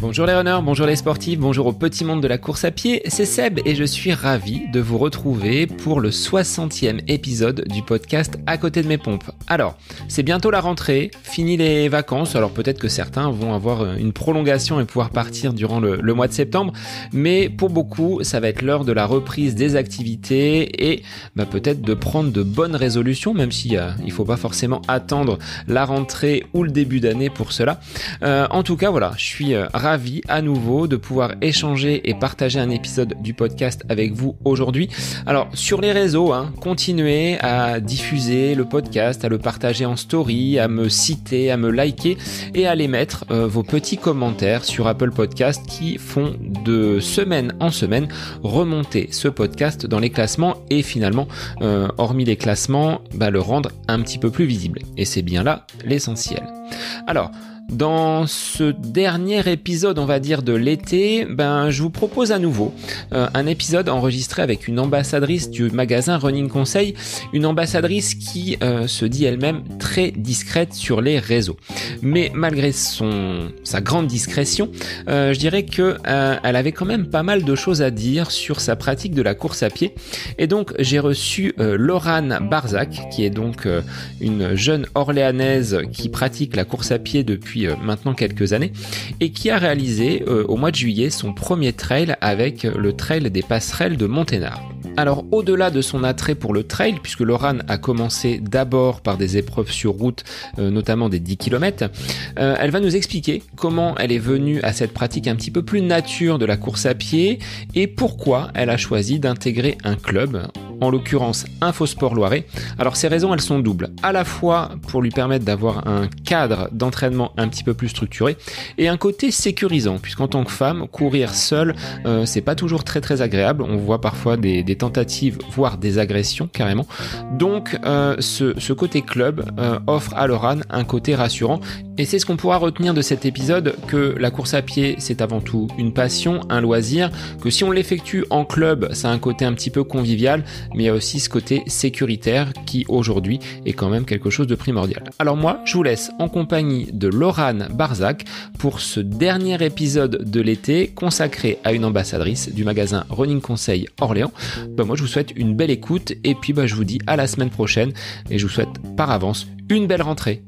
Bonjour les runners, bonjour les sportifs, bonjour au petit monde de la course à pied, c'est Seb et je suis ravi de vous retrouver pour le 60e épisode du podcast À côté de mes pompes. Alors, c'est bientôt la rentrée, fini les vacances, alors peut-être que certains vont avoir une prolongation et pouvoir partir durant le mois de septembre, mais pour beaucoup, ça va être l'heure de la reprise des activités et peut-être de prendre de bonnes résolutions, même si il faut pas forcément attendre la rentrée ou le début d'année pour cela. En tout cas, voilà, je suis ravi à nouveau de pouvoir échanger et partager un épisode du podcast avec vous aujourd'hui. Alors sur les réseaux, continuez à diffuser le podcast, à le partager en story, à me citer, à me liker et à aller mettre vos petits commentaires sur Apple Podcast qui font de semaine en semaine remonter ce podcast dans les classements et finalement, hormis les classements, le rendre un petit peu plus visible. Et c'est bien là l'essentiel. Alors, dans ce dernier épisode, on va dire, de l'été, je vous propose à nouveau un épisode enregistré avec une ambassadrice du magasin Running Conseil, une ambassadrice qui se dit elle-même très discrète sur les réseaux. Mais malgré sa grande discrétion, je dirais que elle avait quand même pas mal de choses à dire sur sa pratique de la course à pied. Et donc, j'ai reçu Laurane Barzac, qui est donc une jeune Orléanaise qui pratique la course à pied depuis maintenant quelques années et qui a réalisé au mois de juillet son premier trail avec le trail des passerelles de Monténard. Alors au-delà de son attrait pour le trail, puisque Laurane a commencé d'abord par des épreuves sur route, notamment des 10 km, elle va nous expliquer comment elle est venue à cette pratique un petit peu plus nature de la course à pied et pourquoi elle a choisi d'intégrer un club, en l'occurrence Infosport Loiret. Alors ces raisons, elles sont doubles, à la fois pour lui permettre d'avoir un cadre d'entraînement un petit peu plus structuré et un côté sécurisant, puisqu'en tant que femme, courir seule, c'est pas toujours très très agréable. On voit parfois des tentatives, voire des agressions carrément. Donc ce côté club offre à Laurane un côté rassurant. Et c'est ce qu'on pourra retenir de cet épisode, que la course à pied, c'est avant tout une passion, un loisir, que si on l'effectue en club, ça a un côté un petit peu convivial, mais il y a aussi ce côté sécuritaire qui aujourd'hui est quand même quelque chose de primordial. Alors moi, je vous laisse en compagnie de Laurane Barzac pour ce dernier épisode de l'été consacré à une ambassadrice du magasin Running Conseil Orléans. Moi, je vous souhaite une belle écoute et puis je vous dis à la semaine prochaine et je vous souhaite par avance une belle rentrée.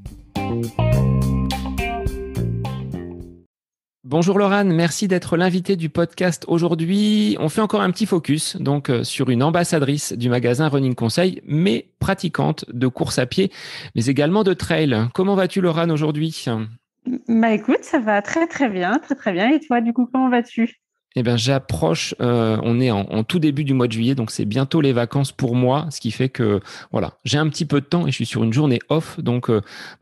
Bonjour Laurane, merci d'être l'invitée du podcast aujourd'hui. On fait encore un petit focus donc sur une ambassadrice du magasin Running Conseil, mais pratiquante de course à pied, mais également de trail. Comment vas-tu Laurane aujourd'hui ? Écoute, ça va très très bien, très très bien. Et toi, du coup, comment vas-tu ? J'approche, on est en tout début du mois de juillet, donc c'est bientôt les vacances pour moi, ce qui fait que voilà, j'ai un petit peu de temps et je suis sur une journée off, donc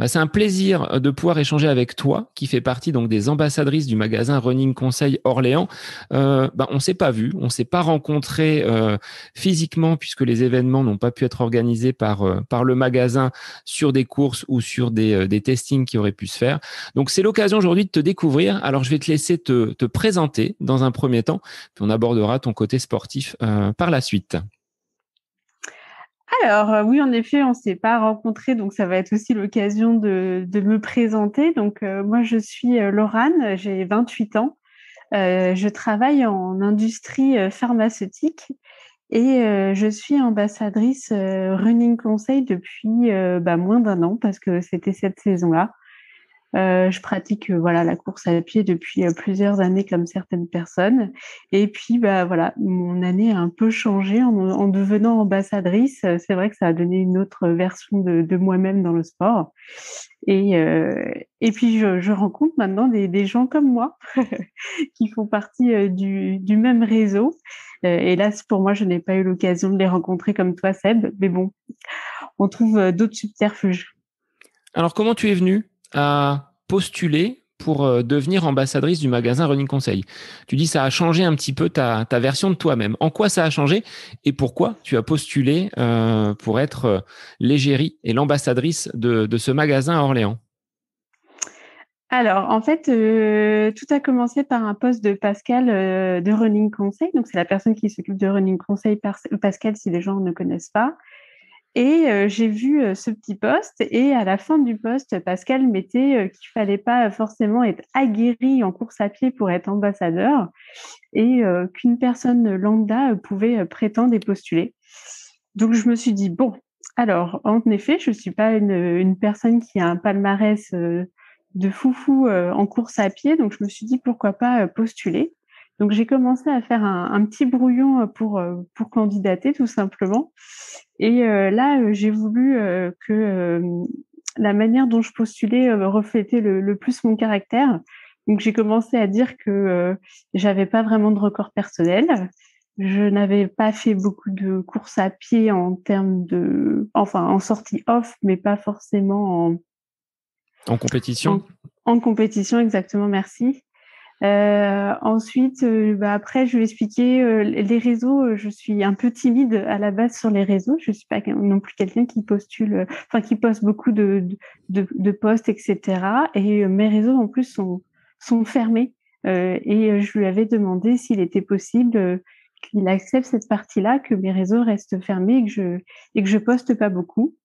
c'est un plaisir de pouvoir échanger avec toi, qui fait partie donc des ambassadrices du magasin Running Conseil Orléans. On s'est pas vu, on s'est pas rencontré physiquement puisque les événements n'ont pas pu être organisés par le magasin sur des courses ou sur des testings qui auraient pu se faire. Donc c'est l'occasion aujourd'hui de te découvrir. Alors je vais te laisser te présenter dans un premier temps, puis on abordera ton côté sportif par la suite. Alors, oui, en effet, on ne s'est pas rencontrés, donc ça va être aussi l'occasion de me présenter. Donc, moi, je suis Laurane, j'ai 28 ans. Je travaille en industrie pharmaceutique et je suis ambassadrice Running Conseil depuis moins d'1 an parce que c'était cette saison-là. Je pratique la course à pied depuis plusieurs années comme certaines personnes. Et puis mon année a un peu changé en devenant ambassadrice. C'est vrai que ça a donné une autre version de moi-même dans le sport. Et puis je rencontre maintenant des gens comme moi qui font partie du même réseau. Hélas pour moi, je n'ai pas eu l'occasion de les rencontrer comme toi, Seb. Mais bon, on trouve d'autres subterfuges. Alors, comment tu es venue à postuler pour devenir ambassadrice du magasin Running Conseil ? Tu dis ça a changé un petit peu ta version de toi-même. En quoi ça a changé et pourquoi tu as postulé pour être l'égérie et l'ambassadrice de ce magasin à Orléans ? Alors, en fait, tout a commencé par un post de Pascal de Running Conseil. Donc, c'est la personne qui s'occupe de Running Conseil, Pascal, si les gens ne connaissent pas. Et j'ai vu ce petit post et à la fin du post, Pascal mettait qu'il fallait pas forcément être aguerri en course à pied pour être ambassadeur et qu'une personne lambda pouvait prétendre et postuler. Donc je me suis dit bon, alors en effet, je suis pas une personne qui a un palmarès de foufou en course à pied, donc je me suis dit pourquoi pas postuler. Donc j'ai commencé à faire un petit brouillon pour candidater tout simplement. Et là, j'ai voulu que la manière dont je postulais reflétait le plus mon caractère. Donc, j'ai commencé à dire que j'avais pas vraiment de record personnel. Je n'avais pas fait beaucoup de courses à pied en termes enfin, en sortie off, mais pas forcément En compétition? En compétition, exactement, merci. Ensuite, après, je vais expliquer les réseaux. Je suis un peu timide à la base sur les réseaux. Je suis pas non plus quelqu'un qui postule, qui poste beaucoup de posts, etc. Et mes réseaux en plus sont fermés. Et je lui avais demandé s'il était possible qu'il accepte cette partie-là, que mes réseaux restent fermés et que je poste pas beaucoup.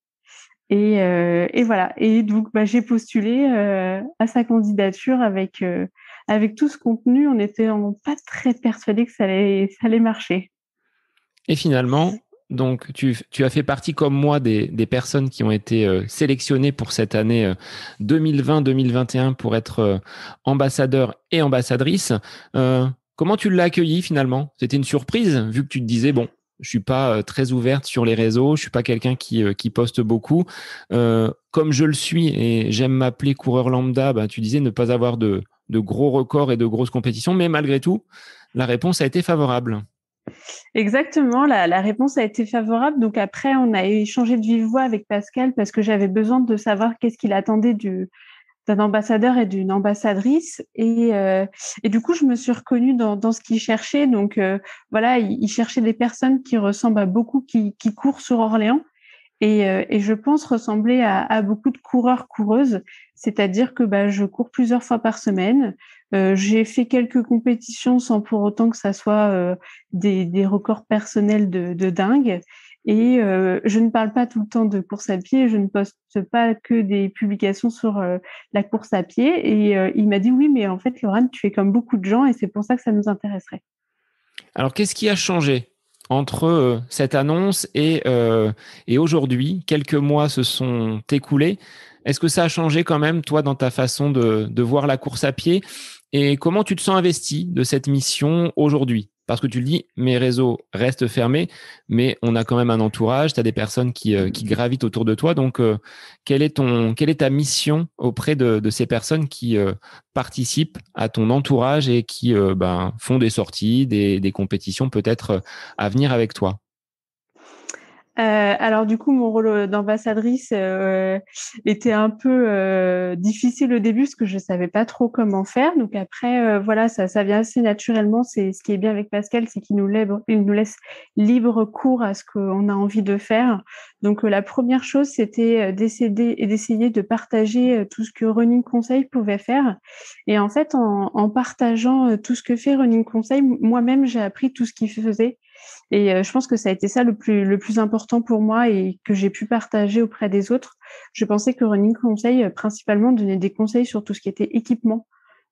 Et voilà. Et donc, j'ai postulé à sa candidature avec tout ce contenu. On était pas très persuadés que ça allait marcher. Et finalement, donc tu as fait partie comme moi des personnes qui ont été sélectionnées pour cette année 2020-2021 pour être ambassadeur et ambassadrice. Comment tu l'as accueilli finalement? C'était une surprise vu que tu te disais, bon, je suis pas très ouverte sur les réseaux, je suis pas quelqu'un qui poste beaucoup. Comme je le suis et j'aime m'appeler coureur lambda, tu disais ne pas avoir de gros records et de grosses compétitions, mais malgré tout, la réponse a été favorable. Exactement, la réponse a été favorable. Donc après, on a échangé de vive voix avec Pascal parce que j'avais besoin de savoir qu'est-ce qu'il attendait d'un ambassadeur et d'une ambassadrice. Et du coup, je me suis reconnue dans ce qu'il cherchait. Donc voilà, il cherchait des personnes qui ressemblent à beaucoup qui courent sur Orléans. Et je pense ressembler à beaucoup de coureurs-coureuses, c'est-à-dire que je cours plusieurs fois par semaine. J'ai fait quelques compétitions sans pour autant que ça soit des records personnels de dingue. Et je ne parle pas tout le temps de course à pied, je ne poste pas que des publications sur la course à pied. Et il m'a dit oui, mais en fait, Laurane, tu es comme beaucoup de gens et c'est pour ça que ça nous intéresserait. Alors, qu'est-ce qui a changé entre cette annonce et aujourd'hui? Quelques mois se sont écoulés. Est-ce que ça a changé quand même, toi, dans ta façon de voir la course à pied? Et comment tu te sens investi de cette mission aujourd'hui? Parce que tu le dis, mes réseaux restent fermés, mais on a quand même un entourage, tu as des personnes qui gravitent autour de toi. Donc, quelle est ta mission auprès de ces personnes qui participent à ton entourage et qui font des sorties, des compétitions peut-être à venir avec toi? Alors du coup, mon rôle d'ambassadrice était un peu difficile au début parce que je savais pas trop comment faire. Donc après, voilà, ça vient assez naturellement. C'est ce qui est bien avec Pascal, c'est il nous laisse libre cours à ce qu'on a envie de faire. Donc la première chose, c'était d'essayer de partager tout ce que Running Conseil pouvait faire. Et en fait, en partageant tout ce que fait Running Conseil, moi-même, j'ai appris tout ce qu'il faisait. Et je pense que ça a été ça le plus important pour moi et que j'ai pu partager auprès des autres. Je pensais que Running Conseil, principalement, donnait des conseils sur tout ce qui était équipement.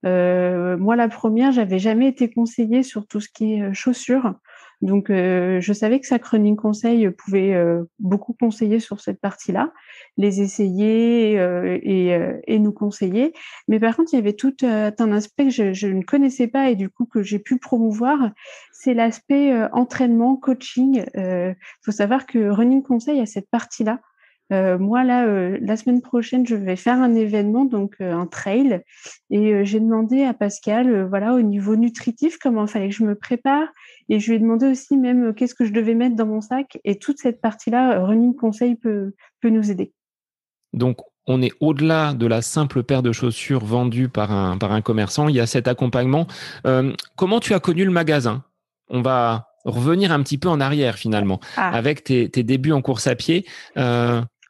Moi, la première, j'avais jamais été conseillée sur tout ce qui est chaussures. Donc, je savais que Sac Running Conseil pouvait beaucoup conseiller sur cette partie-là, les essayer et nous conseiller. Mais par contre, il y avait tout un aspect que je ne connaissais pas et du coup que j'ai pu promouvoir, c'est l'aspect entraînement, coaching. Faut savoir que Running Conseil a cette partie-là. Moi, là, la semaine prochaine, je vais faire un événement, donc un trail. Et j'ai demandé à Pascal, voilà, au niveau nutritif, comment il fallait que je me prépare. Et je lui ai demandé aussi même qu'est-ce que je devais mettre dans mon sac. Et toute cette partie-là, Running Conseil peut nous aider. Donc, on est au-delà de la simple paire de chaussures vendue par un commerçant. Il y a cet accompagnement. Comment tu as connu le magasin? On va revenir un petit peu en arrière finalement. Ah. Avec tes débuts en course à pied,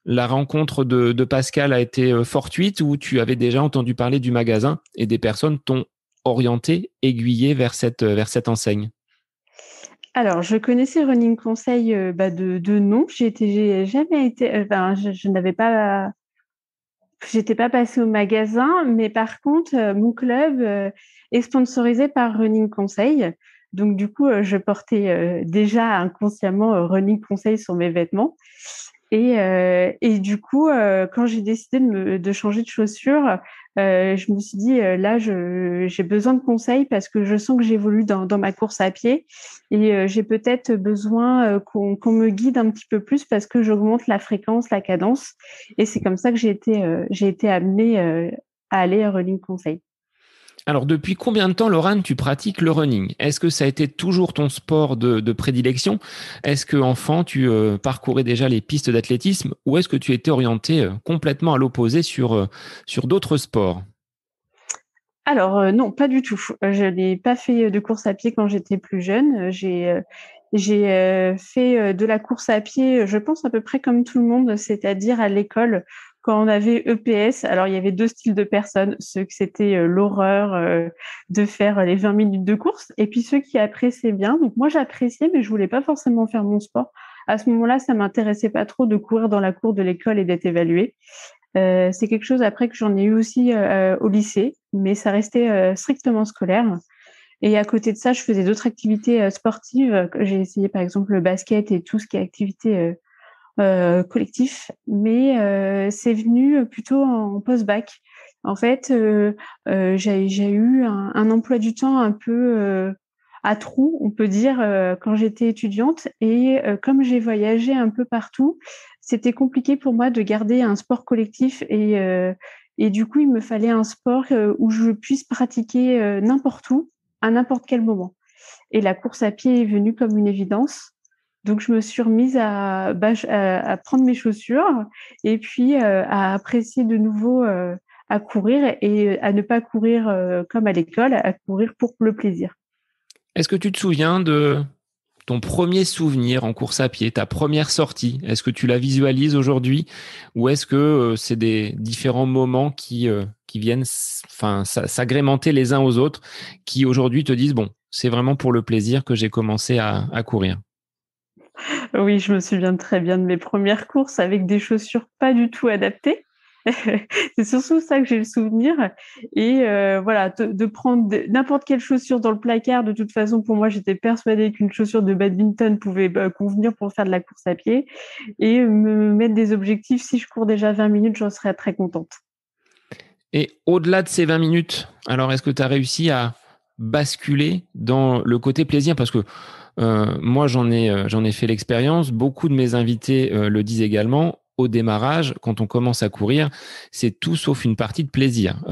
la rencontre de Pascal a été fortuite ou tu avais déjà entendu parler du magasin et des personnes t'ont orienté, aiguillé vers cette enseigne? Alors, je connaissais Running Conseil de nom. J'ai jamais été, je n'avais pas, j'étais pas passée au magasin, mais par contre, mon club est sponsorisé par Running Conseil. Donc, du coup, je portais déjà inconsciemment Running Conseil sur mes vêtements. Et du coup, quand j'ai décidé de changer de chaussures, je me suis dit, là, j'ai besoin de conseils parce que je sens que j'évolue dans ma course à pied et j'ai peut-être besoin qu'on me guide un petit peu plus parce que j'augmente la fréquence, la cadence. Et c'est comme ça que j'ai été amenée à aller à Running Conseil. Alors, depuis combien de temps, Laurane, tu pratiques le running? Est-ce que ça a été toujours ton sport de prédilection? Est-ce que enfant, tu parcourais déjà les pistes d'athlétisme ou est-ce que tu étais orienté complètement à l'opposé sur d'autres sports? Alors non, pas du tout. Je n'ai pas fait de course à pied quand j'étais plus jeune. J'ai fait de la course à pied, je pense à peu près comme tout le monde, c'est-à-dire à l'école quand on avait EPS. Alors il y avait deux styles de personnes, ceux que c'était l'horreur de faire les 20 minutes de course, et puis ceux qui appréciaient bien. Donc moi j'appréciais, mais je voulais pas forcément faire mon sport. À ce moment-là, ça m'intéressait pas trop de courir dans la cour de l'école et d'être évaluée. C'est quelque chose après que j'en ai eu aussi au lycée, mais ça restait strictement scolaire. Et à côté de ça, je faisais d'autres activités sportives. J'ai essayé par exemple le basket et tout ce qui est activité collectif, mais c'est venu plutôt en post-bac. En fait, j'ai eu un emploi du temps un peu à trous, on peut dire, quand j'étais étudiante. Et comme j'ai voyagé un peu partout, c'était compliqué pour moi de garder un sport collectif. Et du coup, il me fallait un sport où je puisse pratiquer n'importe où, à n'importe quel moment. Et la course à pied est venue comme une évidence. Donc, je me suis remise à prendre mes chaussures et puis à apprécier de nouveau à courir et à ne pas courir comme à l'école, à courir pour le plaisir. Est-ce que tu te souviens de ton premier souvenir en course à pied, ta première sortie? Est-ce que tu la visualises aujourd'hui ou est-ce que c'est des différents moments qui viennent s'agrémenter les uns aux autres, qui aujourd'hui te disent, bon, c'est vraiment pour le plaisir que j'ai commencé à courir? Oui, je me souviens très bien de mes premières courses avec des chaussures pas du tout adaptées. C'est surtout ça que j'ai le souvenir. Et voilà, de prendre n'importe quelle chaussure dans le placard. De toute façon, pour moi, j'étais persuadée qu'une chaussure de badminton pouvait convenir pour faire de la course à pied. Et me mettre des objectifs. Si je cours déjà 20 minutes, j'en serais très contente. Et au-delà de ces 20 minutes, alors est-ce que tu as réussi à basculer dans le côté plaisir? Parce que moi, j'en ai fait l'expérience. Beaucoup de mes invités le disent également. Au démarrage, quand on commence à courir, c'est tout sauf une partie de plaisir.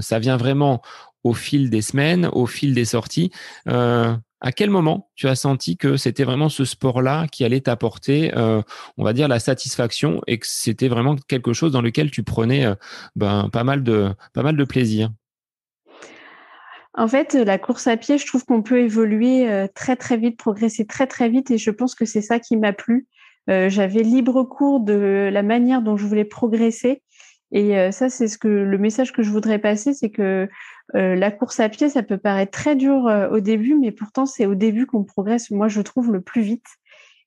Ça vient vraiment au fil des semaines, au fil des sorties. À quel moment tu as senti que c'était vraiment ce sport-là qui allait t'apporter, on va dire, la satisfaction et que c'était vraiment quelque chose dans lequel tu prenais pas mal de plaisir? En fait, la course à pied, je trouve qu'on peut évoluer très très vite, progresser très très vite, et je pense que c'est ça qui m'a plu. J'avais libre cours de la manière dont je voulais progresser, et ça, c'est le message que je voudrais passer, c'est que la course à pied, ça peut paraître très dur au début, mais pourtant c'est au début qu'on progresse, moi je trouve, le plus vite.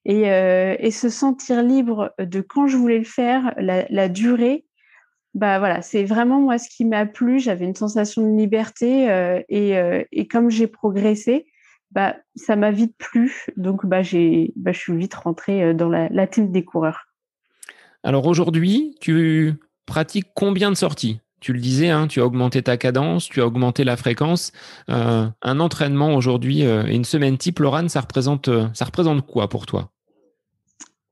Et se sentir libre de quand je voulais le faire, la durée. Bah voilà, c'est vraiment moi ce qui m'a plu. J'avais une sensation de liberté et comme j'ai progressé, bah ça m'a vite plu. Donc je suis vite rentrée dans la team des coureurs. Alors aujourd'hui, tu pratiques combien de sorties? Tu le disais, hein, tu as augmenté ta cadence, tu as augmenté la fréquence. Un entraînement aujourd'hui et une semaine type, Laurane, ça représente quoi pour toi?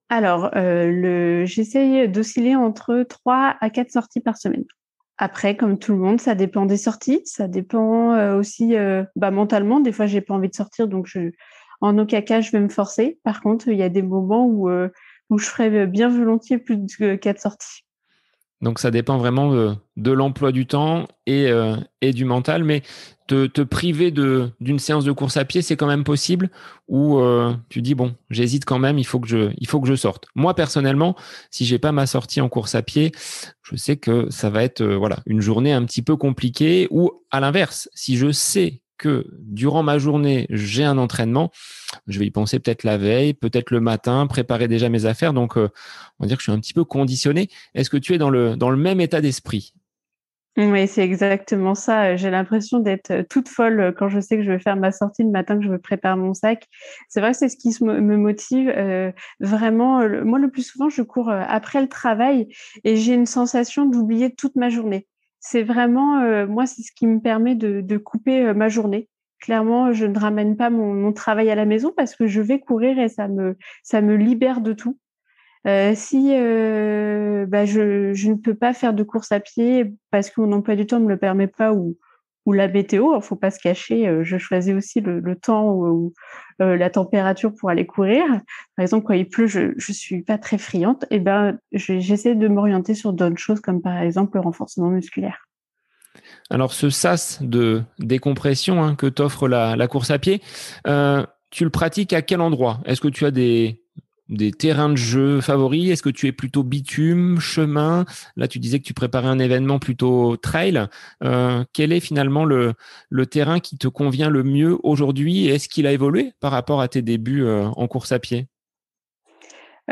Alors j'essaye d'osciller entre 3 à 4 sorties par semaine. Après, comme tout le monde, ça dépend des sorties, ça dépend aussi mentalement. Des fois, j'ai pas envie de sortir, donc en aucun cas je vais me forcer. Par contre, il y a des moments où je ferais bien volontiers plus de 4 sorties. Donc ça dépend vraiment de l'emploi du temps et du mental, mais te priver d'une séance de course à pied, c'est quand même possible, ou tu dis, bon, j'hésite quand même, il faut que je sorte. Moi, personnellement, si j'ai pas ma sortie en course à pied, je sais que ça va être voilà, une journée un petit peu compliquée, ou à l'inverse, si je sais que durant ma journée, j'ai un entraînement, je vais y penser peut-être la veille, peut-être le matin, préparer déjà mes affaires. Donc, on va dire que je suis un petit peu conditionné. Est-ce que tu es dans le même état d'esprit? Oui, c'est exactement ça. J'ai l'impression d'être toute folle quand je sais que je vais faire ma sortie le matin, que je me prépare mon sac. C'est vrai que c'est ce qui me motive. Vraiment, moi, le plus souvent, je cours après le travail et j'ai une sensation d'oublier toute ma journée. C'est vraiment, moi, c'est ce qui me permet de couper ma journée. Clairement, je ne ramène pas mon travail à la maison parce que je vais courir et ça me libère de tout. Si je ne peux pas faire de course à pied parce que mon emploi du temps ne me le permet pas ou la météo, il ne faut pas se cacher, je choisis aussi le temps ou la température pour aller courir. Par exemple, quand il pleut, je ne suis pas très friande, et j'essaie de m'orienter sur d'autres choses comme par exemple le renforcement musculaire. Alors, ce sas de décompression que t'offre la course à pied, tu le pratiques à quel endroit? Est-ce que tu as des terrains de jeu favoris? Est-ce que tu es plutôt bitume, chemin? Là, tu disais que tu préparais un événement plutôt trail. Quel est finalement le terrain qui te convient le mieux aujourd'hui? Est-ce qu'il a évolué par rapport à tes débuts en course à pied?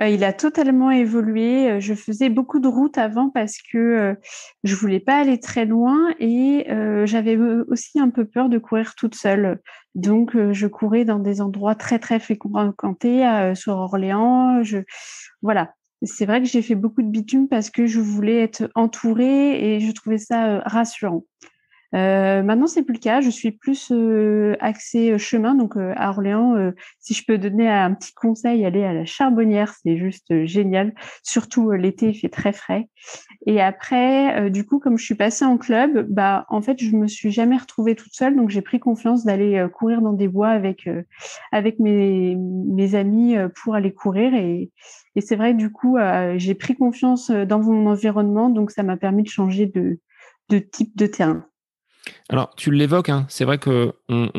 Il a totalement évolué. Je faisais beaucoup de routes avant parce que je voulais pas aller très loin et j'avais aussi un peu peur de courir toute seule. Donc, je courais dans des endroits très, très fréquentés sur Orléans. Voilà. C'est vrai que j'ai fait beaucoup de bitume parce que je voulais être entourée et je trouvais ça rassurant. Maintenant, c'est plus le cas. Je suis plus axée chemin. Donc, à Orléans, si je peux donner un petit conseil, aller à la Charbonnière, c'est juste génial. Surtout l'été, il fait très frais. Et après, du coup, comme je suis passée en club, en fait, je me suis jamais retrouvée toute seule. Donc, j'ai pris confiance d'aller courir dans des bois avec mes amis pour aller courir. Et c'est vrai, du coup, j'ai pris confiance dans mon environnement. Donc, ça m'a permis de changer de type de terrain. Alors, tu l'évoques, c'est vrai qu'on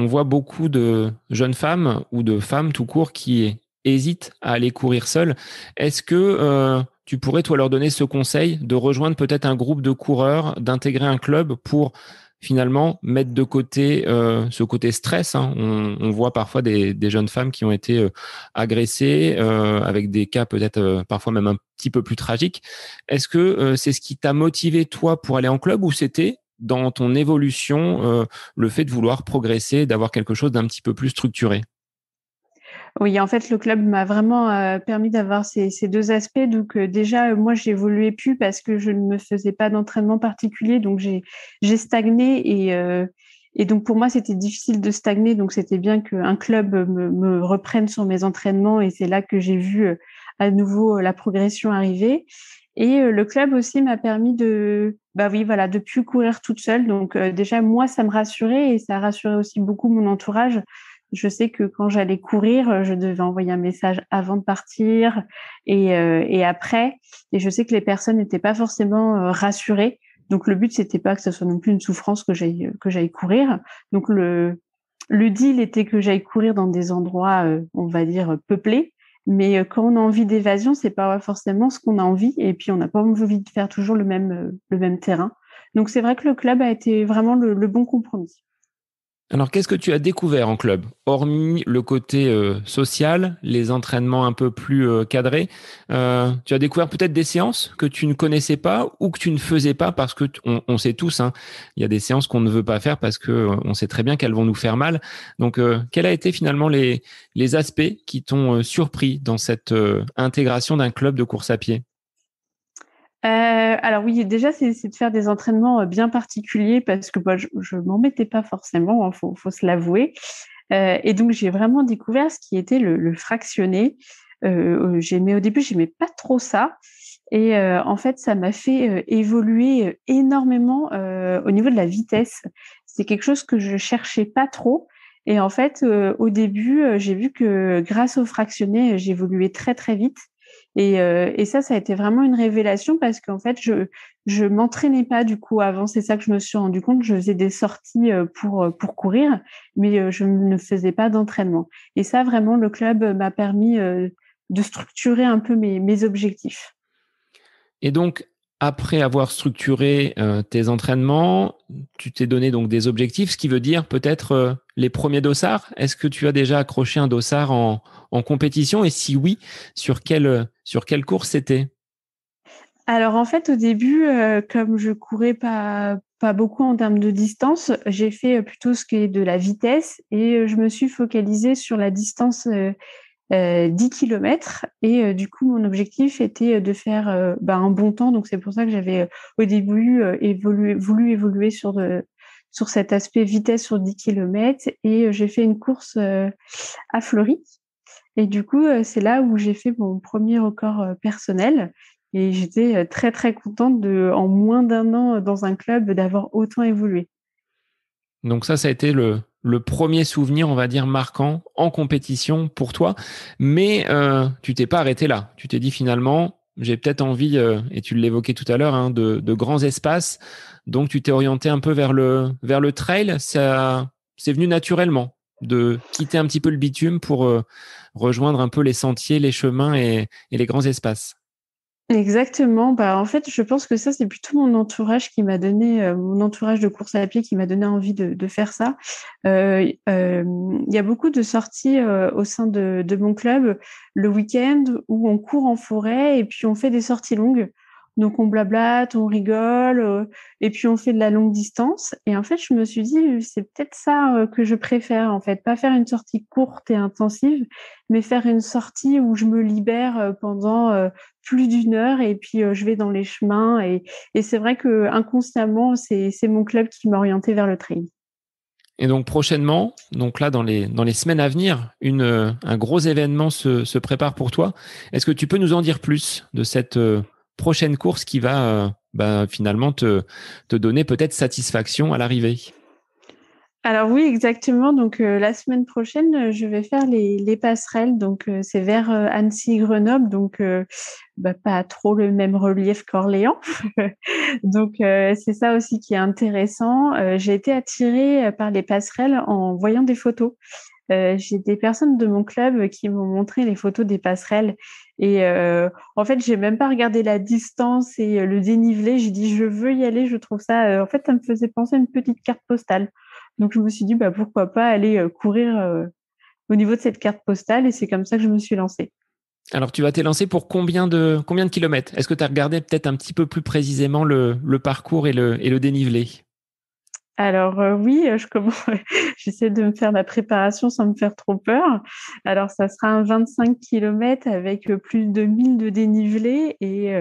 voit beaucoup de jeunes femmes ou de femmes tout court qui hésitent à aller courir seules. Est-ce que tu pourrais, toi, leur donner ce conseil de rejoindre peut-être un groupe de coureurs, d'intégrer un club pour finalement mettre de côté ce côté stress, On voit parfois des jeunes femmes qui ont été agressées avec des cas peut-être parfois même un petit peu plus tragiques. Est-ce que c'est ce qui t'a motivé, toi, pour aller en club ou c'était dans ton évolution, le fait de vouloir progresser, d'avoir quelque chose d'un petit peu plus structuré? Oui, en fait, le club m'a vraiment permis d'avoir ces deux aspects. Donc, déjà, moi, j'évoluais plus parce que je ne me faisais pas d'entraînement particulier. Donc, j'ai stagné et donc, pour moi, c'était difficile de stagner. Donc, c'était bien qu'un club me reprenne sur mes entraînements et c'est là que j'ai vu à nouveau la progression arriver. Et le club aussi m'a permis de plus courir toute seule. Donc, déjà, moi, ça me rassurait et ça rassurait aussi beaucoup mon entourage. Je sais que quand j'allais courir, je devais envoyer un message avant de partir et après. Et je sais que les personnes n'étaient pas forcément rassurées. Donc, le but, c'était pas que ce soit non plus une souffrance que j'aille courir. Donc, le deal était que j'aille courir dans des endroits, on va dire, peuplés. Mais quand on a envie d'évasion, c'est pas forcément ce qu'on a envie. Et puis, on n'a pas envie de faire toujours le même terrain. Donc, c'est vrai que le club a été vraiment le bon compromis. Alors, qu'est-ce que tu as découvert en club? Hormis le côté social, les entraînements un peu plus cadrés, tu as découvert peut-être des séances que tu ne connaissais pas ou que tu ne faisais pas parce que on sait tous, il y a des séances qu'on ne veut pas faire parce que on sait très bien qu'elles vont nous faire mal. Donc, quels a été finalement les aspects qui t'ont surpris dans cette intégration d'un club de course à pied? Alors oui, déjà, c'est de faire des entraînements bien particuliers parce que je m'en mettais pas forcément, faut se l'avouer. Et donc, j'ai vraiment découvert ce qui était le fractionné. Au début, j'aimais pas trop ça. Et en fait, ça m'a fait évoluer énormément au niveau de la vitesse. C'est quelque chose que je cherchais pas trop. Et en fait, au début, j'ai vu que grâce au fractionné, j'évoluais très, très vite. Et ça a été vraiment une révélation parce qu'en fait, je m'entraînais pas du coup avant. C'est ça que je me suis rendu compte. Je faisais des sorties pour courir, mais je ne faisais pas d'entraînement. Et ça, vraiment, le club m'a permis de structurer un peu mes objectifs. Et donc, après avoir structuré tes entraînements, tu t'es donné donc des objectifs, ce qui veut dire peut-être les premiers dossards. Est-ce que tu as déjà accroché un dossard en compétition? Et si oui, sur quelle course c'était? Alors en fait, au début, comme je courais pas beaucoup en termes de distance, j'ai fait plutôt ce qui est de la vitesse et je me suis focalisée sur la distance 10 kilomètres. Et du coup, mon objectif était de faire un bon temps. Donc c'est pour ça que j'avais au début voulu évoluer sur cet aspect vitesse sur 10 kilomètres. Et j'ai fait une course à Fleury. Et du coup, c'est là où j'ai fait mon premier record personnel. Et j'étais très, très contente en moins d'un an dans un club, d'avoir autant évolué. Donc ça a été le premier souvenir, on va dire, marquant en compétition pour toi. Mais tu t'es pas arrêté là. Tu t'es dit finalement, j'ai peut-être envie, et tu l'évoquais tout à l'heure, hein, de grands espaces. Donc tu t'es orienté un peu vers le trail. Ça, c'est venu naturellement de quitter un petit peu le bitume pour rejoindre un peu les sentiers, les chemins et les grands espaces. Exactement. En fait, je pense que ça, c'est plutôt mon entourage qui m'a donné, mon entourage de course à pied qui m'a donné envie de faire ça. Il y a beaucoup de sorties au sein de mon club le week-end où on court en forêt et puis on fait des sorties longues. Donc on blablate, on rigole et puis on fait de la longue distance. Et en fait, je me suis dit, c'est peut-être ça que je préfère en fait, pas faire une sortie courte et intensive, mais faire une sortie où je me libère pendant plus d'une heure et puis je vais dans les chemins et c'est vrai que inconsciemment c'est mon club qui m'a orientée vers le trail. Et donc prochainement, donc là dans les semaines à venir, un gros événement se prépare pour toi. Est-ce que tu peux nous en dire plus de cette prochaine course qui va finalement te donner peut-être satisfaction à l'arrivée? Alors oui, exactement. Donc la semaine prochaine, je vais faire les passerelles. Donc c'est vers Annecy-Grenoble, donc pas trop le même relief qu'Orléans. Donc c'est ça aussi qui est intéressant. J'ai été attirée par les passerelles en voyant des photos. J'ai des personnes de mon club qui m'ont montré les photos des passerelles et en fait j'ai même pas regardé la distance et le dénivelé. J'ai dit je veux y aller. Je trouve ça en fait ça me faisait penser à une petite carte postale. Donc je me suis dit pourquoi pas aller courir au niveau de cette carte postale et c'est comme ça que je me suis lancée. Alors tu vas t'élancer pour combien de kilomètres? Est-ce que tu as regardé peut-être un petit peu plus précisément le parcours et le dénivelé? Alors oui, je commence j'essaie de me faire la préparation sans me faire trop peur. Alors ça sera un 25 kilomètres avec plus de 1000 de dénivelé et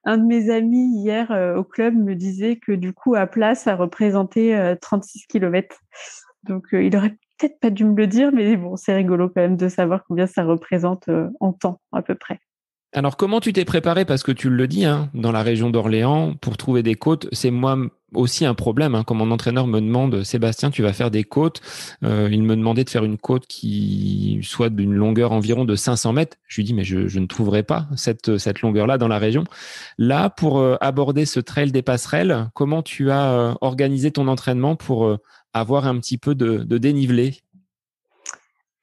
un de mes amis hier au club me disait que du coup à plat ça représentait 36 kilomètres. Donc il aurait peut-être pas dû me le dire, mais bon, c'est rigolo quand même de savoir combien ça représente en temps à peu près. Alors, comment tu t'es préparé? Parce que tu le dis, hein, dans la région d'Orléans, pour trouver des côtes, c'est moi aussi un problème. Hein. Quand mon entraîneur me demande, Sébastien, tu vas faire des côtes, il me demandait de faire une côte qui soit d'une longueur environ de 500 mètres. Je lui dis, mais je ne trouverai pas cette longueur-là dans la région. Là, pour aborder ce trail des passerelles, comment tu as organisé ton entraînement pour avoir un petit peu de dénivelé?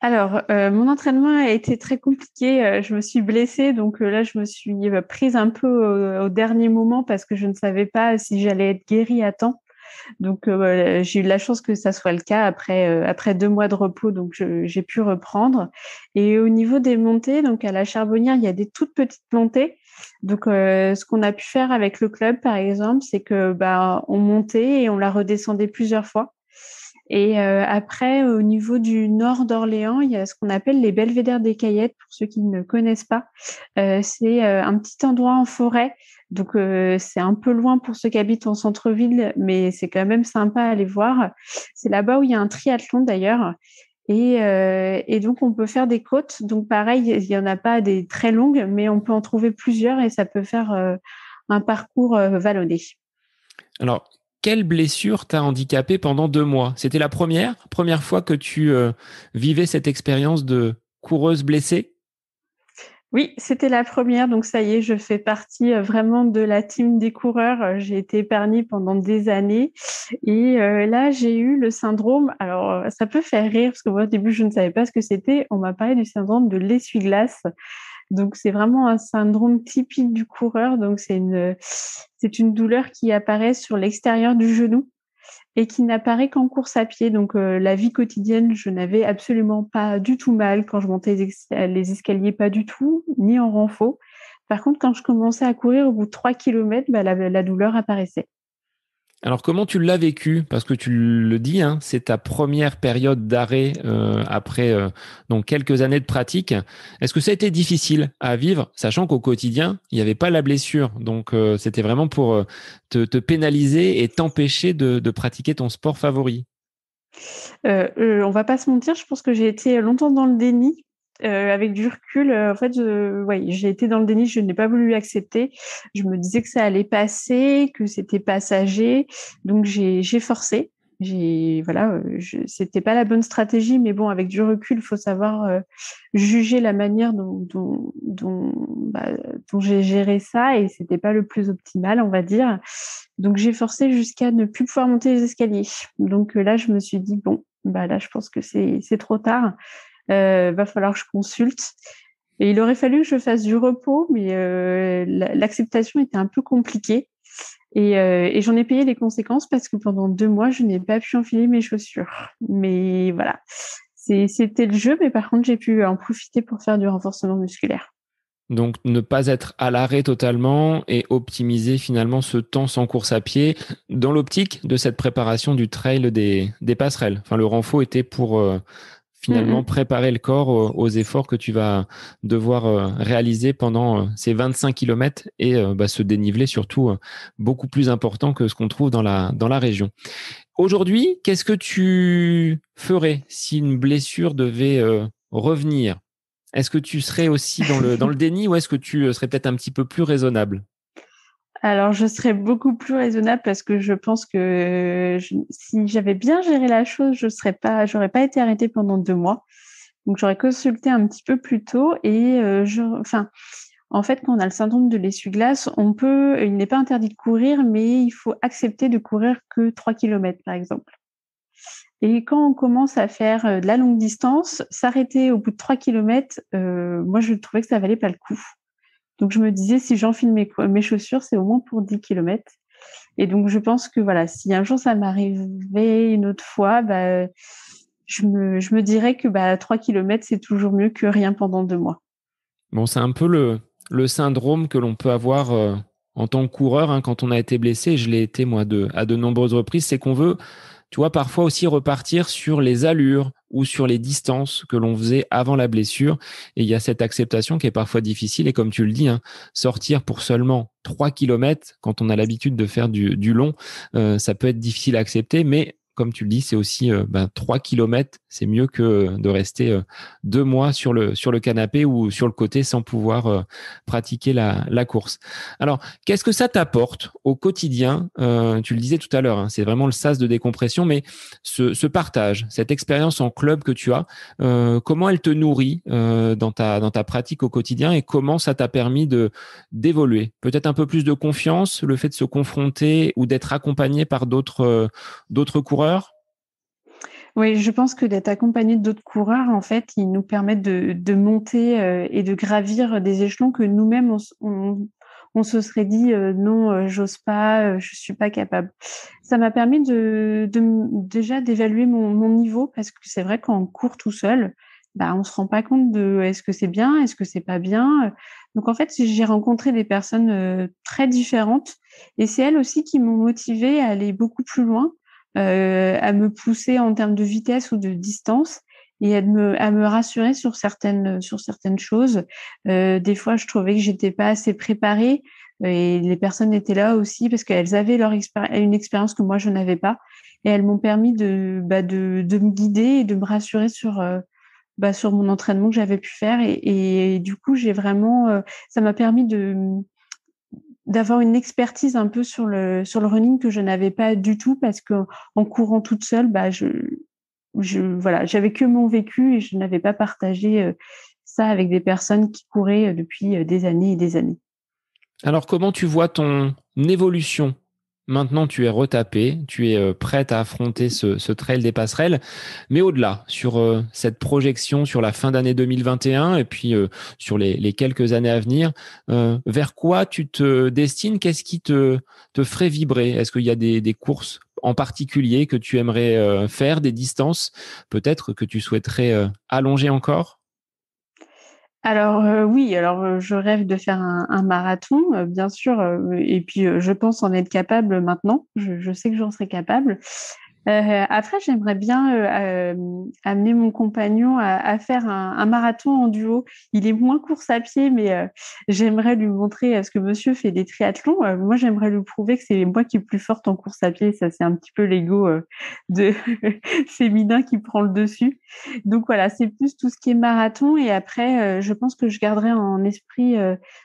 Alors, mon entraînement a été très compliqué. Je me suis blessée, donc là, je me suis prise un peu au dernier moment parce que je ne savais pas si j'allais être guérie à temps. Donc, j'ai eu de la chance que ça soit le cas après 2 mois de repos, donc j'ai pu reprendre. Et au niveau des montées, donc à la Charbonnière, il y a des toutes petites montées. Donc, ce qu'on a pu faire avec le club, par exemple, c'est que on montait et on la redescendait plusieurs fois. Et après, au niveau du nord d'Orléans, il y a ce qu'on appelle les belvédères des Caillettes, pour ceux qui ne connaissent pas. C'est un petit endroit en forêt. Donc, c'est un peu loin pour ceux qui habitent en centre-ville, mais c'est quand même sympa à aller voir. C'est là-bas où il y a un triathlon d'ailleurs. Et donc, on peut faire des côtes. Donc, pareil, il n'y en a pas des très longues, mais on peut en trouver plusieurs et ça peut faire un parcours vallonné. Alors, quelle blessure t'a handicapé pendant 2 mois? C'était la première fois que tu vivais cette expérience de coureuse blessée? Oui, c'était la première, donc ça y est, je fais partie vraiment de la team des coureurs. J'ai été épargnée pendant des années et là, j'ai eu le syndrome. Alors, ça peut faire rire parce que moi, au début, je ne savais pas ce que c'était. On m'a parlé du syndrome de l'essuie-glace. Donc, c'est vraiment un syndrome typique du coureur. Donc, c'est une douleur qui apparaît sur l'extérieur du genou et qui n'apparaît qu'en course à pied. Donc, la vie quotidienne, je n'avais absolument pas du tout mal quand je montais les escaliers, pas du tout, ni en renfort. Par contre, quand je commençais à courir au bout de 3 kilomètres, la douleur apparaissait. Alors, comment tu l'as vécu? Parce que tu le dis, hein, c'est ta première période d'arrêt après donc quelques années de pratique. Est-ce que ça a été difficile à vivre, sachant qu'au quotidien, il n'y avait pas la blessure? Donc, c'était vraiment pour te pénaliser et t'empêcher de pratiquer ton sport favori. On va pas se mentir, je pense que j'ai été longtemps dans le déni. Avec du recul, en fait, ouais, j'ai été dans le déni, je n'ai pas voulu accepter. Je me disais que ça allait passer, que c'était passager, donc j'ai forcé. Voilà, c'était pas la bonne stratégie, mais bon, avec du recul, il faut savoir juger la manière dont j'ai géré ça, et c'était pas le plus optimal, on va dire. Donc j'ai forcé jusqu'à ne plus pouvoir monter les escaliers. Donc là, je me suis dit bon, bah là, je pense que c'est trop tard. Va falloir que je consulte. Et il aurait fallu que je fasse du repos, mais l'acceptation était un peu compliquée. Et j'en ai payé les conséquences parce que pendant 2 mois, je n'ai pas pu enfiler mes chaussures. Mais voilà, c'était le jeu, mais par contre, j'ai pu en profiter pour faire du renforcement musculaire. Donc, ne pas être à l'arrêt totalement et optimiser finalement ce temps sans course à pied dans l'optique de cette préparation du trail des passerelles. Enfin, le renfort était pour finalement Mm, préparer le corps aux efforts que tu vas devoir réaliser pendant ces 25 kilomètres et ce dénivelé surtout beaucoup plus important que ce qu'on trouve dans la région. Aujourd'hui, qu'est-ce que tu ferais si une blessure devait revenir? Est-ce que tu serais aussi dans le déni ou est-ce que tu serais peut-être un petit peu plus raisonnable? Alors, je serais beaucoup plus raisonnable parce que je pense que si j'avais bien géré la chose, j'aurais pas été arrêtée pendant 2 mois. Donc, j'aurais consulté un petit peu plus tôt et en fait, quand on a le syndrome de l'essuie-glace, il n'est pas interdit de courir, mais il faut accepter de courir que 3 kilomètres, par exemple. Et quand on commence à faire de la longue distance, s'arrêter au bout de 3 kilomètres, moi, je trouvais que ça valait pas le coup. Donc, je me disais, si j'enfile mes chaussures, c'est au moins pour 10 kilomètres. Et donc, je pense que voilà, si un jour ça m'arrivait une autre fois, je me dirais que 3 kilomètres, c'est toujours mieux que rien pendant 2 mois. Bon, c'est un peu le syndrome que l'on peut avoir en tant que coureur hein, quand on a été blessé. Je l'ai été moi à de nombreuses reprises. C'est qu'on veut, tu vois, parfois aussi repartir sur les allures ou sur les distances que l'on faisait avant la blessure. Et il y a cette acceptation qui est parfois difficile. Et comme tu le dis, hein, sortir pour seulement 3 kilomètres quand on a l'habitude de faire du long, ça peut être difficile à accepter. Mais comme tu le dis, c'est aussi 3 kilomètres, c'est mieux que de rester 2 mois sur le canapé ou sur le côté sans pouvoir pratiquer la course. Alors, qu'est-ce que ça t'apporte au quotidien? Tu le disais tout à l'heure, hein, c'est vraiment le sas de décompression, mais ce partage, cette expérience en club que tu as, comment elle te nourrit dans ta pratique au quotidien et comment ça t'a permis d'évoluer? Peut-être un peu plus de confiance, le fait de se confronter ou d'être accompagné par d'autres coureurs? Oui, je pense que d'être accompagné d'autres coureurs, en fait, ils nous permettent de monter et de gravir des échelons que nous-mêmes, on se serait dit non, j'ose pas, je suis pas capable. Ça m'a permis déjà d'évaluer mon niveau parce que c'est vrai quand on court tout seul, on se rend pas compte de est-ce que c'est bien, est-ce que c'est pas bien. Donc en fait, j'ai rencontré des personnes très différentes et c'est elles aussi qui m'ont motivée à aller beaucoup plus loin, à me pousser en termes de vitesse ou de distance et à me rassurer sur certaines choses. Des fois, je trouvais que j'étais pas assez préparée et les personnes étaient là aussi parce qu'elles avaient une expérience que moi je n'avais pas et elles m'ont permis de me guider et de me rassurer sur mon entraînement que j'avais pu faire et du coup, ça m'a permis d'avoir une expertise un peu sur le running que je n'avais pas du tout parce que en courant toute seule, voilà, j'avais que mon vécu et je n'avais pas partagé ça avec des personnes qui couraient depuis des années et des années. Alors, comment tu vois ton évolution Maintenant, tu es retapé, tu es prête à affronter ce trail des passerelles. Mais au-delà, sur cette projection sur la fin d'année 2021 et puis sur les quelques années à venir, vers quoi tu te destines? Qu'est-ce qui te ferait vibrer? Est-ce qu'il y a des courses en particulier que tu aimerais faire, des distances peut-être que tu souhaiterais allonger encore? Alors oui, alors je rêve de faire un marathon, bien sûr, et puis je pense en être capable maintenant. Je sais que j'en serai capable. Après, j'aimerais bien amener mon compagnon à faire un marathon en duo. Il est moins course à pied, mais j'aimerais lui montrer ce que monsieur fait des triathlons. Moi, j'aimerais lui prouver que c'est moi qui est plus forte en course à pied. Ça, c'est un petit peu l'ego de féminin qui prend le dessus. Donc voilà, c'est plus tout ce qui est marathon. Et après, je pense que je garderai en esprit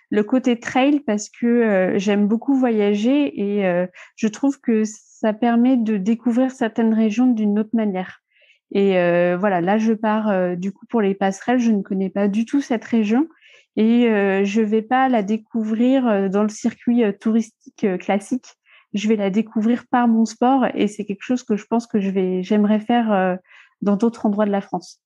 le côté trail parce que j'aime beaucoup voyager et je trouve que ça permet de découvrir certaines régions d'une autre manière. Et voilà, là, je pars du coup pour les passerelles. Je ne connais pas du tout cette région et je vais pas la découvrir dans le circuit touristique classique. Je vais la découvrir par mon sport et c'est quelque chose que je pense que j'aimerais faire dans d'autres endroits de la France.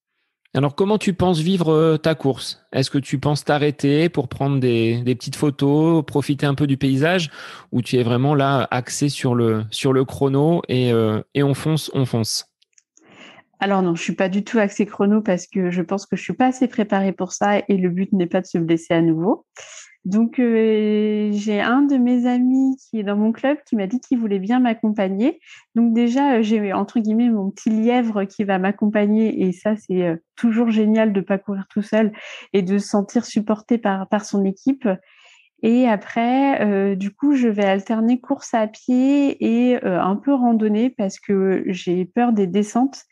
Alors, comment tu penses vivre ta course? Est-ce que tu penses t'arrêter pour prendre des petites photos, profiter un peu du paysage, ou tu es vraiment là axé sur le chrono et on fonce, on fonce? Alors non, je suis pas du tout axée chrono parce que je pense que je suis pas assez préparée pour ça et le but n'est pas de se blesser à nouveau. Donc j'ai un de mes amis qui est dans mon club qui m'a dit qu'il voulait bien m'accompagner. Donc déjà j'ai entre guillemets mon petit lièvre qui va m'accompagner et ça c'est toujours génial de pas courir tout seul et de se sentir supporté par son équipe. Et après, du coup, je vais alterner course à pied et un peu randonnée parce que j'ai peur des descentes.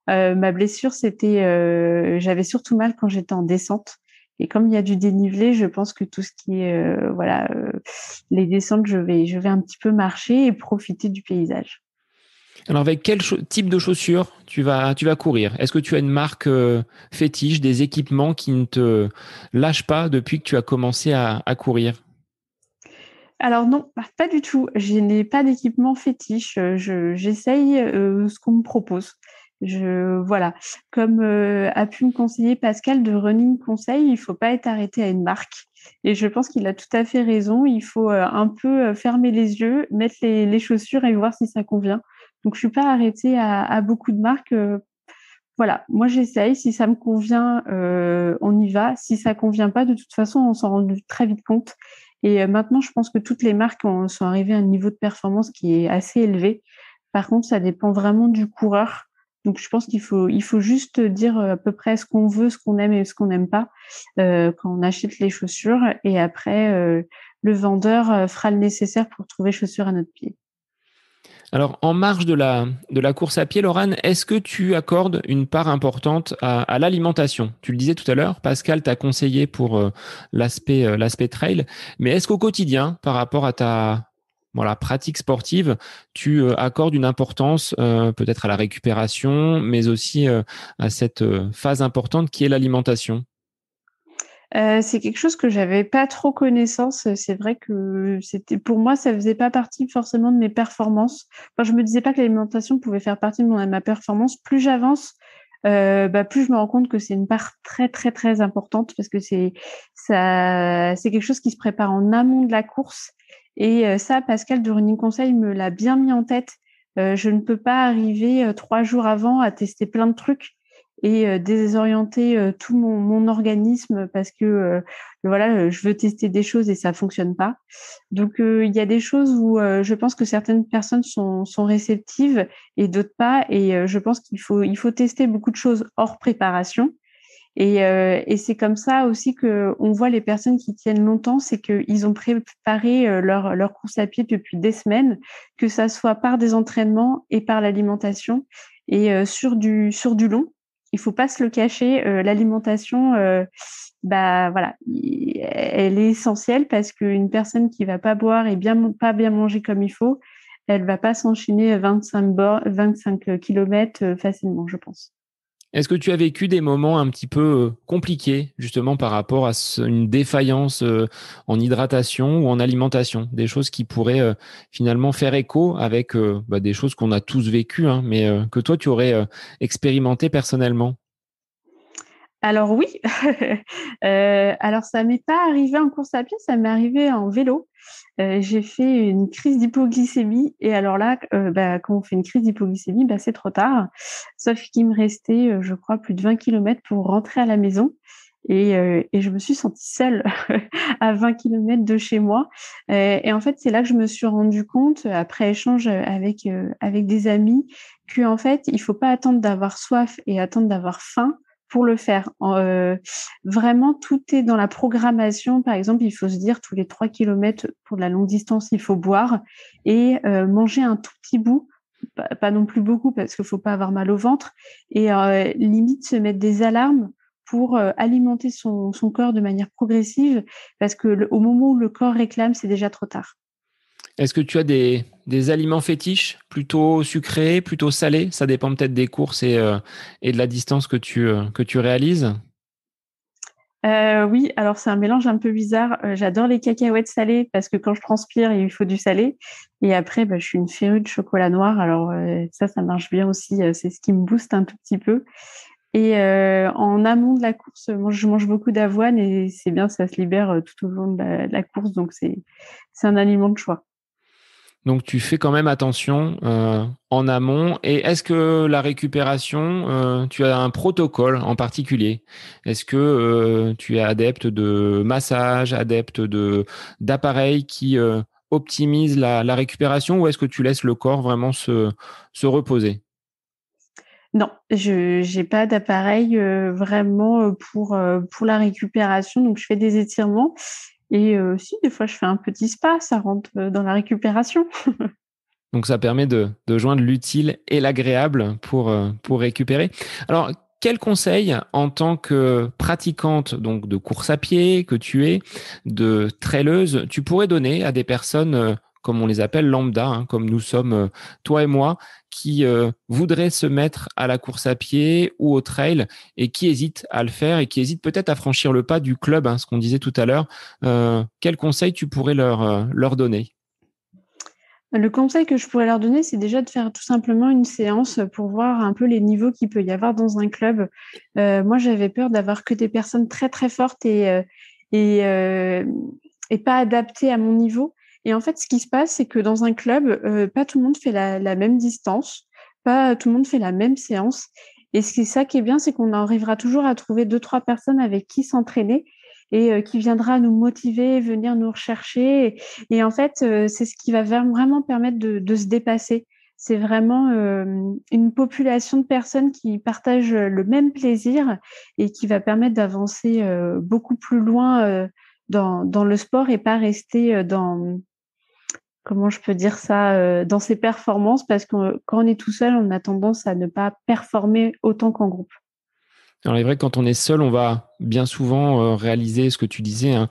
Ma blessure, c'était, j'avais surtout mal quand j'étais en descente. Et comme il y a du dénivelé, je pense que tout ce qui est, voilà, les descentes, je vais un petit peu marcher et profiter du paysage. Alors, avec quel type de chaussures tu vas courir? Est-ce que tu as une marque fétiche, des équipements qui ne te lâchent pas depuis que tu as commencé à courir? Alors non, pas du tout. Je n'ai pas d'équipement fétiche. J'essaye ce qu'on me propose. Voilà, comme a pu me conseiller Pascal de Running Conseil, il faut pas être arrêté à une marque. Et je pense qu'il a tout à fait raison. Il faut un peu fermer les yeux, mettre les chaussures et voir si ça convient. Donc je suis pas arrêtée à beaucoup de marques. Voilà, moi j'essaye. Si ça me convient, on y va. Si ça convient pas, de toute façon, on s'en rend très vite compte. Et maintenant, je pense que toutes les marques sont arrivées à un niveau de performance qui est assez élevé. Par contre, ça dépend vraiment du coureur. Donc, je pense qu'il faut juste dire à peu près ce qu'on veut, ce qu'on aime et ce qu'on n'aime pas quand on achète les chaussures. Et après, le vendeur fera le nécessaire pour trouver chaussures à notre pied. Alors, en marge de la course à pied, Laurent, est-ce que tu accordes une part importante à l'alimentation? Tu le disais tout à l'heure, Pascal t'a conseillé pour l'aspect trail, mais est-ce qu'au quotidien, par rapport à ta voilà, pratique sportive, tu accordes une importance peut-être à la récupération, mais aussi à cette phase importante qui est l'alimentation? C'est quelque chose que j'avais pas trop connaissance. C'est vrai que c'était pour moi, ça faisait pas partie forcément de mes performances. Enfin, je me disais pas que l'alimentation pouvait faire partie de ma performance. Plus j'avance, plus je me rends compte que c'est une part très très très importante parce que c'est quelque chose qui se prépare en amont de la course. Et ça, Pascal de Running Conseil me l'a bien mis en tête. Je ne peux pas arriver 3 jours avant à tester plein de trucs et désorienter tout mon organisme parce que voilà, je veux tester des choses et ça fonctionne pas. Donc il y a des choses où je pense que certaines personnes sont réceptives et d'autres pas. Et je pense qu'il faut tester beaucoup de choses hors préparation. Et c'est comme ça aussi que on voit les personnes qui tiennent longtemps, c'est qu'ils ont préparé leur course à pied depuis des semaines, que ça soit par des entraînements et par l'alimentation. Et sur du long, il faut pas se le cacher, l'alimentation, voilà, elle est essentielle parce qu'une personne qui va pas boire et pas bien manger comme il faut, elle va pas s'enchaîner 25 kilomètres facilement, je pense. Est-ce que tu as vécu des moments un petit peu compliqués, justement, par rapport à une défaillance en hydratation ou en alimentation? Des choses qui pourraient finalement faire écho avec des choses qu'on a tous vécues, hein, mais que toi, tu aurais expérimenté personnellement. Alors oui, alors ça m'est pas arrivé en course à pied, ça m'est arrivé en vélo. J'ai fait une crise d'hypoglycémie et alors là, quand on fait une crise d'hypoglycémie, c'est trop tard. Sauf qu'il me restait, je crois, plus de 20 kilomètres pour rentrer à la maison et je me suis sentie seule à 20 kilomètres de chez moi. Et en fait, c'est là que je me suis rendu compte, après échange avec des amis, qu'en fait, il faut pas attendre d'avoir soif et attendre d'avoir faim pour le faire. Vraiment, tout est dans la programmation. Par exemple, il faut se dire tous les 3 kilomètres pour de la longue distance, il faut boire et manger un tout petit bout, pas non plus beaucoup parce qu'il faut pas avoir mal au ventre et limite se mettre des alarmes pour alimenter son corps de manière progressive parce que au moment où le corps réclame, c'est déjà trop tard. Est-ce que tu as des aliments fétiches, plutôt sucrés, plutôt salés? Ça dépend peut-être des courses et de la distance que tu réalises. Oui, alors c'est un mélange un peu bizarre. J'adore les cacahuètes salées parce que quand je transpire, il faut du salé. Et après, je suis une férue de chocolat noir. Alors ça marche bien aussi. C'est ce qui me booste un tout petit peu. Et en amont de la course, moi, je mange beaucoup d'avoine et c'est bien, ça se libère tout au long de la course. Donc c'est un aliment de choix. Donc, tu fais quand même attention en amont. Et est-ce que la récupération, tu as un protocole en particulier? Est-ce que tu es adepte de massage, adepte d'appareils qui optimisent la récupération, ou est-ce que tu laisses le corps vraiment se reposer? Non, je j'ai pas d'appareil vraiment pour la récupération. Donc je fais des étirements et si des fois je fais un petit spa, ça rentre dans la récupération. Donc, ça permet de joindre l'utile et l'agréable pour récupérer. Alors, quel conseil en tant que pratiquante donc de course à pied que tu es, de trailleuse, tu pourrais donner à des personnes, comme on les appelle lambda, hein, comme nous sommes toi et moi, qui voudraient se mettre à la course à pied ou au trail et qui hésitent à le faire et qui hésitent peut-être à franchir le pas du club, hein, ce qu'on disait tout à l'heure. Quel conseil tu pourrais leur donner? Le conseil que je pourrais leur donner, c'est déjà de faire tout simplement une séance pour voir un peu les niveaux qu'il peut y avoir dans un club. Moi, j'avais peur d'avoir que des personnes très, très fortes et, euh, et pas adaptées à mon niveau. Et en fait, ce qui se passe, c'est que dans un club, pas tout le monde fait la même distance, pas tout le monde fait la même séance. Et c'est ça qui est bien, c'est qu'on arrivera toujours à trouver deux, trois personnes avec qui s'entraîner et qui viendra nous motiver, venir nous rechercher. Et en fait, c'est ce qui va vraiment permettre de se dépasser. C'est vraiment une population de personnes qui partagent le même plaisir et qui va permettre d'avancer beaucoup plus loin dans le sport et pas rester comment je peux dire ça, dans ses performances parce que quand on est tout seul, on a tendance à ne pas performer autant qu'en groupe. Alors, il est vrai que quand on est seul, on va bien souvent réaliser ce que tu disais, hein,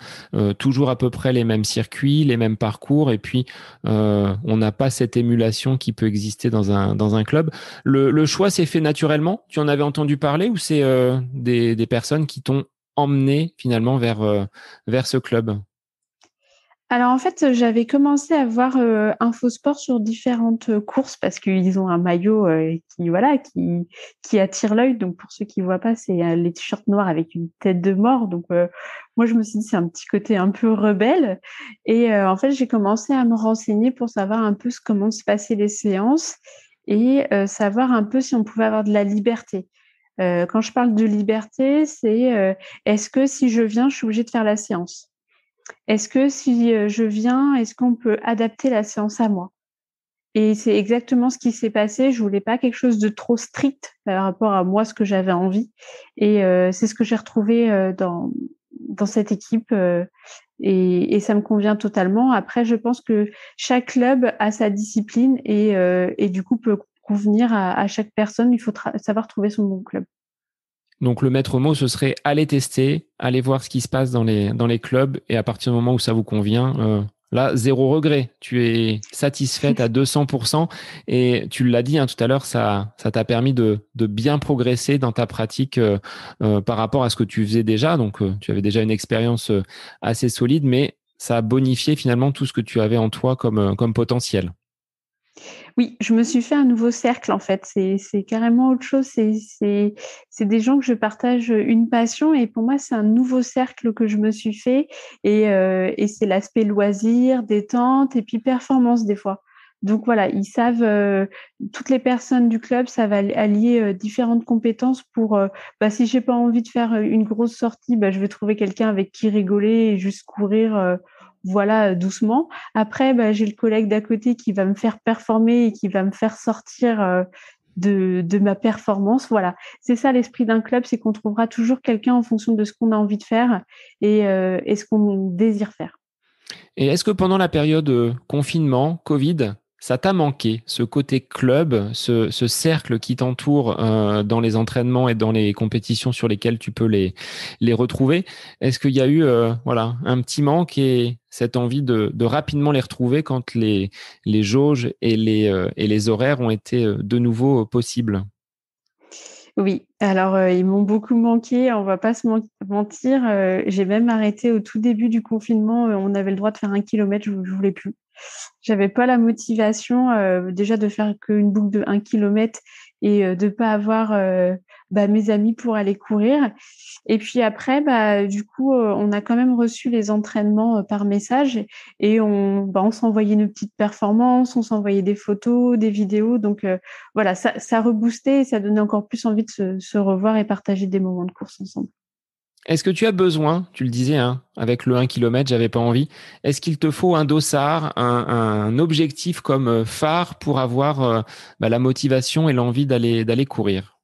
toujours à peu près les mêmes circuits, les mêmes parcours, et puis on n'a pas cette émulation qui peut exister dans un club. Le choix s'est fait naturellement? Tu en avais entendu parler, ou c'est des personnes qui t'ont emmené finalement vers ce club? Alors en fait, j'avais commencé à voir Infosport sur différentes courses parce qu'ils ont un maillot qui attire l'œil. Donc pour ceux qui voient pas, c'est les t-shirts noirs avec une tête de mort. Donc moi je me suis dit c'est un petit côté un peu rebelle. Et en fait j'ai commencé à me renseigner pour savoir un peu comment se passaient les séances et savoir un peu si on pouvait avoir de la liberté. Quand je parle de liberté, c'est est-ce que si je viens, je suis obligée de faire la séance? Est-ce que si je viens, est-ce qu'on peut adapter la séance à moi? Et c'est exactement ce qui s'est passé. Je voulais pas quelque chose de trop strict par rapport à moi, ce que j'avais envie. Et c'est ce que j'ai retrouvé dans cette équipe. Et ça me convient totalement. Après, je pense que chaque club a sa discipline et du coup peut convenir à chaque personne. Il faut savoir trouver son bon club. Donc, le maître mot, ce serait aller tester, aller voir ce qui se passe dans les clubs, et à partir du moment où ça vous convient, là, zéro regret. Tu es satisfaite à 200% et tu l'as dit tout à l'heure, ça t'a permis de bien progresser dans ta pratique par rapport à ce que tu faisais déjà. Donc, tu avais déjà une expérience assez solide, mais ça a bonifié finalement tout ce que tu avais en toi comme potentiel. Oui, je me suis fait un nouveau cercle en fait. C'est carrément autre chose. C'est des gens que je partage une passion et pour moi, c'est un nouveau cercle que je me suis fait et c'est l'aspect loisir, détente et puis performance des fois. Donc voilà, ils savent, toutes les personnes du club savent allier différentes compétences pour, si j'ai pas envie de faire une grosse sortie, je vais trouver quelqu'un avec qui rigoler et juste courir, voilà, doucement. Après, j'ai le collègue d'à côté qui va me faire performer et qui va me faire sortir de ma performance. Voilà, c'est ça l'esprit d'un club, c'est qu'on trouvera toujours quelqu'un en fonction de ce qu'on a envie de faire et ce qu'on désire faire. Et est-ce que pendant la période confinement, Covid, ça t'a manqué, ce côté club, ce cercle qui t'entoure dans les entraînements et dans les compétitions sur lesquelles tu peux les retrouver? Est-ce qu'il y a eu un petit manque et cette envie de rapidement les retrouver quand les jauges et les horaires ont été de nouveau possibles? Oui, alors, ils m'ont beaucoup manqué, on va pas se mentir, j'ai même arrêté au tout début du confinement, on avait le droit de faire 1 kilomètre, je voulais plus. J'avais pas la motivation, déjà de faire qu'une boucle de 1 kilomètre et de pas avoir, mes amis pour aller courir et puis après, du coup, on a quand même reçu les entraînements, par message et on s'envoyait nos petites performances, on s'envoyait des photos, des vidéos donc voilà, ça reboostait et ça donnait encore plus envie de se revoir et partager des moments de course ensemble. Est-ce que tu as besoin, tu le disais, avec le 1 km, j'avais pas envie, est-ce qu'il te faut un dossard, un objectif comme phare pour avoir la motivation et l'envie d'aller courir?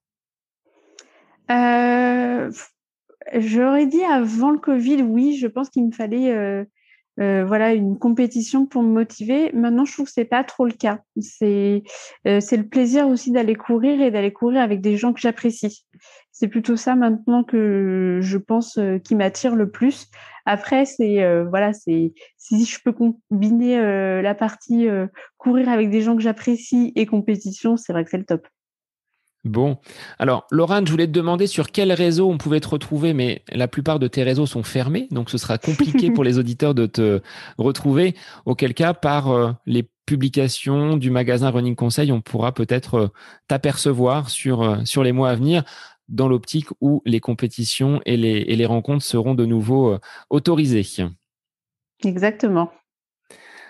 Heu, J'aurais dit avant le covid, oui, je pense qu'il me fallait, voilà, une compétition pour me motiver. Maintenant, je trouve que c'est pas trop le cas. C'est le plaisir aussi d'aller courir et d'aller courir avec des gens que j'apprécie. C'est plutôt ça maintenant que je pense, qui m'attire le plus. Après, voilà, c'est si je peux combiner, la partie, courir avec des gens que j'apprécie et compétition, c'est vrai que c'est le top. Bon, alors Laurent, je voulais te demander sur quel réseau on pouvait te retrouver, mais la plupart de tes réseaux sont fermés, donc ce sera compliqué pour les auditeurs de te retrouver. Auquel cas, par les publications du magasin Running Conseil, on pourra peut-être t'apercevoir sur les mois à venir, dans l'optique où les compétitions et les rencontres seront de nouveau autorisées. Exactement.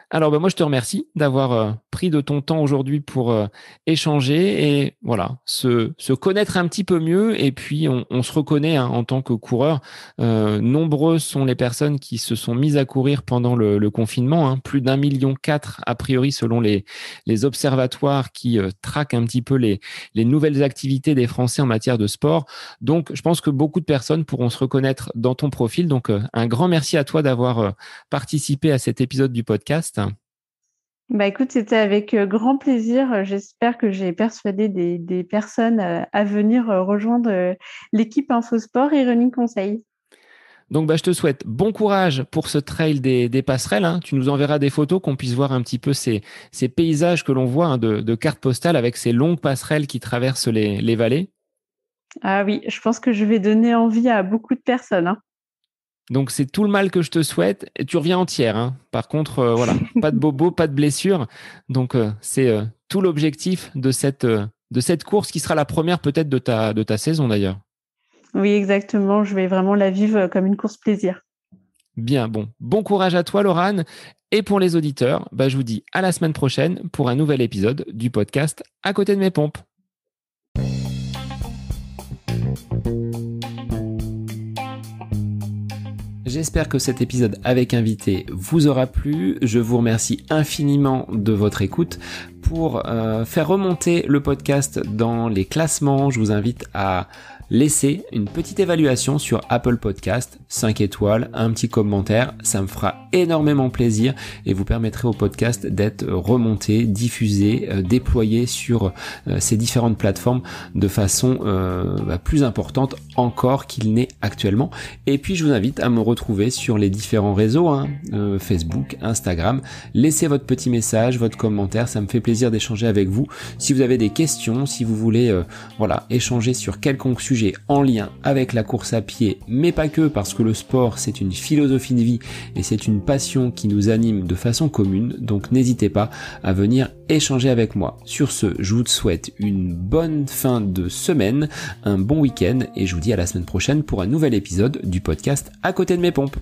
Alors, moi, je te remercie d'avoir pris de ton temps aujourd'hui pour échanger et voilà, se connaître un petit peu mieux. Et puis, on se reconnaît en tant que coureur. Nombreuses sont les personnes qui se sont mises à courir pendant le confinement. Plus d'1,4 million a priori selon les observatoires qui traquent un petit peu les nouvelles activités des Français en matière de sport. Donc, je pense que beaucoup de personnes pourront se reconnaître dans ton profil. Donc, un grand merci à toi d'avoir participé à cet épisode du podcast. Écoute, c'était avec, grand plaisir. J'espère que j'ai persuadé des personnes, à venir, rejoindre, l'équipe Infosport et Running Conseil. Donc, je te souhaite bon courage pour ce trail des passerelles. Tu nous enverras des photos qu'on puisse voir un petit peu ces paysages que l'on voit de cartes postales avec ces longues passerelles qui traversent les vallées. Ah oui, je pense que je vais donner envie à beaucoup de personnes, hein. Donc, c'est tout le mal que je te souhaite. Et tu reviens entière. Par contre, voilà, pas de bobo, pas de blessure. Donc, c'est tout l'objectif de cette course qui sera la première peut-être de ta saison d'ailleurs. Oui, exactement. Je vais vraiment la vivre, comme une course plaisir. Bien, bon courage à toi, Laurane. Et pour les auditeurs, je vous dis à la semaine prochaine pour un nouvel épisode du podcast À côté de mes pompes. J'espère que cet épisode avec invité vous aura plu. Je vous remercie infiniment de votre écoute. pour faire remonter le podcast dans les classements, je vous invite à laisser une petite évaluation sur Apple Podcast, 5 étoiles, un petit commentaire, ça me fera énormément plaisir et vous permettrez au podcast d'être remonté, diffusé, déployé sur ces différentes plateformes de façon plus importante encore qu'il n'est actuellement. Et puis je vous invite à me retrouver sur les différents réseaux, Facebook, Instagram. Laissez votre petit message, votre commentaire, ça me fait plaisir d'échanger avec vous. Si vous avez des questions, si vous voulez échanger sur quelconque sujet en lien avec la course à pied, mais pas que, parce que le sport c'est une philosophie de vie et c'est une passion qui nous anime de façon commune, donc n'hésitez pas à venir échanger avec moi. Sur ce, je vous souhaite une bonne fin de semaine, un bon week-end et je vous dis à la semaine prochaine pour un nouvel épisode du podcast À côté de mes pompes.